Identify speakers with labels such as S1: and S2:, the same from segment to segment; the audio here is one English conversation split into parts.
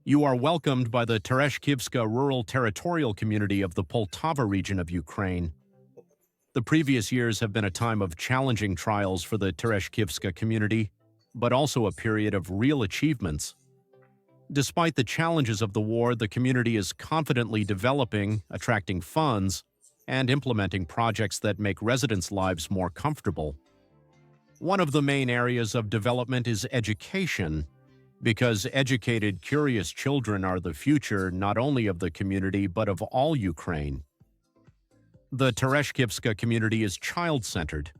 S1: You are welcomed by the Tereshkivska rural territorial community of the Poltava region of Ukraine. The previous years have been a time of challenging trials for the Tereshkivska community, but also a period of real achievements. Despite the challenges of the war, the community is confidently developing, attracting funds, and implementing projects that make residents' lives more comfortable. One of the main areas of development is education, because educated, curious children are the future not only of the community but of all Ukraine. The Tereshkivska community is child-centered.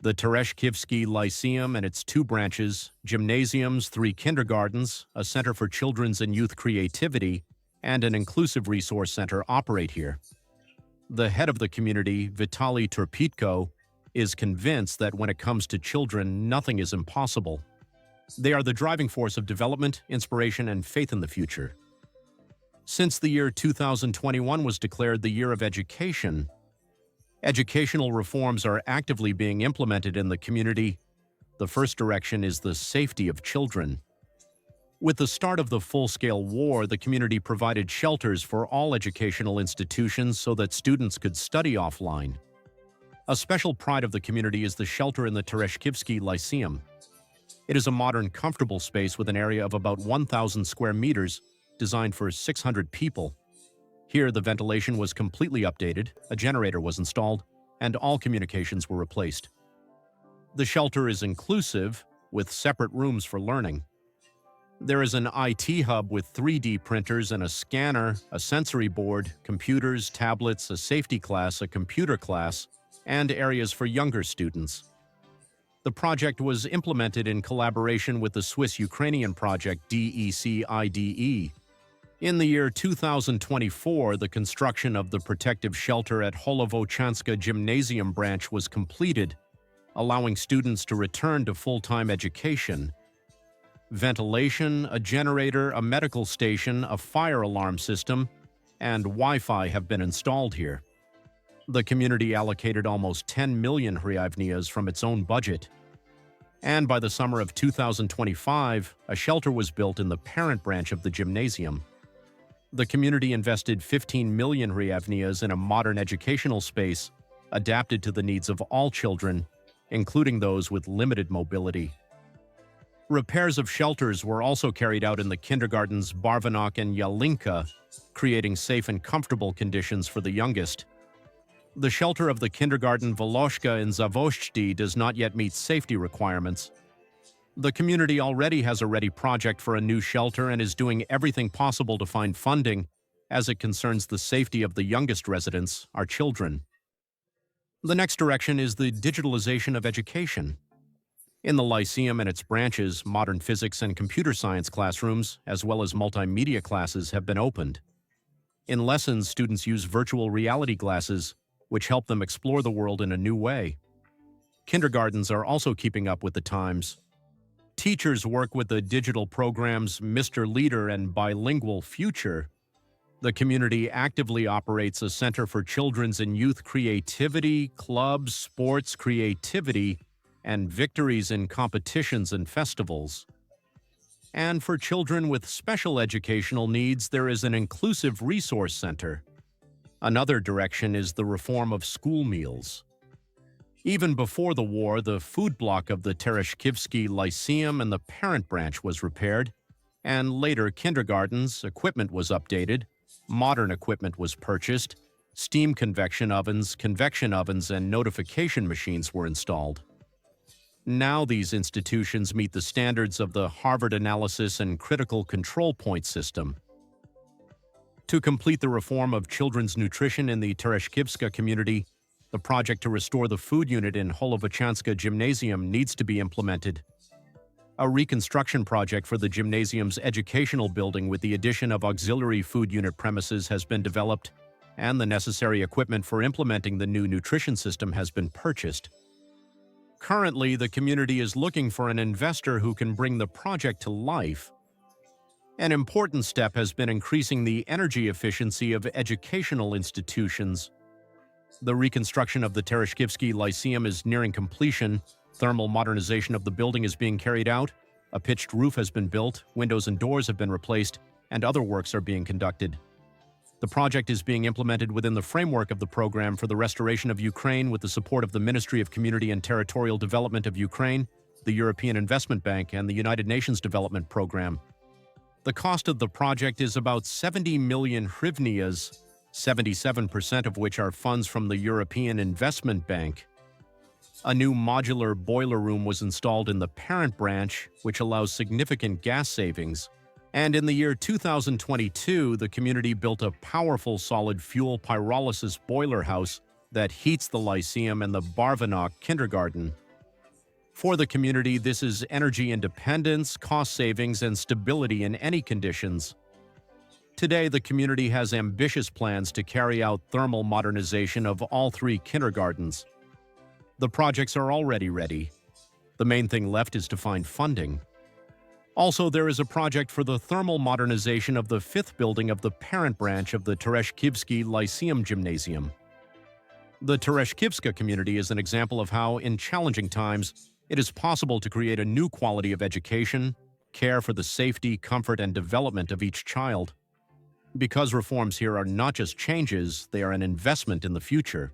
S1: The Tereshkivsky Lyceum and its two branches, gymnasiums, 3 kindergartens, a center for children's and youth creativity, and an inclusive resource center operate here. The head of the community, Vitaly Turpitko, is convinced that when it comes to children, nothing is impossible. They are the driving force of development, inspiration, and faith in the future. Since the year 2021 was declared the Year of Education, educational reforms are actively being implemented in the community. The first direction is the safety of children. With the start of the full-scale war, the community provided shelters for all educational institutions so that students could study offline. A special pride of the community is the shelter in the Tereshkivsky Lyceum. It is a modern, comfortable space with an area of about 1,000 square meters, designed for 600 people. Here, the ventilation was completely updated, a generator was installed, and all communications were replaced. The shelter is inclusive, with separate rooms for learning. There is an IT hub with 3D printers and a scanner, a sensory board, computers, tablets, a safety class, a computer class, and areas for younger students. The project was implemented in collaboration with the Swiss-Ukrainian project DECIDE. In the year 2024, the construction of the protective shelter at Holovochanska Gymnasium branch was completed, allowing students to return to full-time education. Ventilation, a generator, a medical station, a fire alarm system, and Wi-Fi have been installed here. The community allocated almost 10 million hryvnias from its own budget. And by the summer of 2025, a shelter was built in the parent branch of the gymnasium. The community invested 15 million hryvnias in a modern educational space adapted to the needs of all children, including those with limited mobility. Repairs of shelters were also carried out in the kindergartens Barvanok and Yalinka, creating safe and comfortable conditions for the youngest. The shelter of the kindergarten Voloshka in Zavoshchdy does not yet meet safety requirements. The community already has a ready project for a new shelter and is doing everything possible to find funding, as it concerns the safety of the youngest residents, our children. The next direction is the digitalization of education. In the Lyceum and its branches, modern physics and computer science classrooms, as well as multimedia classes, have been opened. In lessons, students use virtual reality glasses, which help them explore the world in a new way. Kindergartens are also keeping up with the times. Teachers work with the digital programs Mr. Leader and Bilingual Future. The community actively operates a center for children's and youth creativity, clubs, sports, creativity, and victories in competitions and festivals. And for children with special educational needs, there is an inclusive resource center. Another direction is the reform of school meals. Even before the war, the food block of the Tereshkivsky Lyceum and the parent branch was repaired, and later kindergartens, equipment was updated, modern equipment was purchased, steam convection ovens, and notification machines were installed. Now these institutions meet the standards of the Harvard Analysis and Critical Control Point system. To complete the reform of children's nutrition in the Tereshkivska community, the project to restore the food unit in Holovochanska Gymnasium needs to be implemented. A reconstruction project for the gymnasium's educational building with the addition of auxiliary food unit premises has been developed, and the necessary equipment for implementing the new nutrition system has been purchased. Currently, the community is looking for an investor who can bring the project to life. An important step has been increasing the energy efficiency of educational institutions. The reconstruction of the Tereshkivsky Lyceum is nearing completion, thermal modernization of the building is being carried out, a pitched roof has been built, windows and doors have been replaced, and other works are being conducted. The project is being implemented within the framework of the Program for the Restoration of Ukraine with the support of the Ministry of Community and Territorial Development of Ukraine, the European Investment Bank, and the United Nations Development Program. The cost of the project is about 70 million hryvnias, 77% of which are funds from the European Investment Bank. A new modular boiler room was installed in the parent branch, which allows significant gas savings. And in the year 2022, the community built a powerful solid fuel pyrolysis boiler house that heats the Lyceum and the Barvanok kindergarten. For the community, this is energy independence, cost savings, and stability in any conditions. Today, the community has ambitious plans to carry out thermal modernization of all 3 kindergartens. The projects are already ready. The main thing left is to find funding. Also, there is a project for the thermal modernization of the 5th building of the parent branch of the Tereshky Lyceum Gymnasium. The Tereshky community is an example of how, in challenging times, it is possible to create a new quality of education, care for the safety, comfort, and development of each child. Because reforms here are not just changes, they are an investment in the future.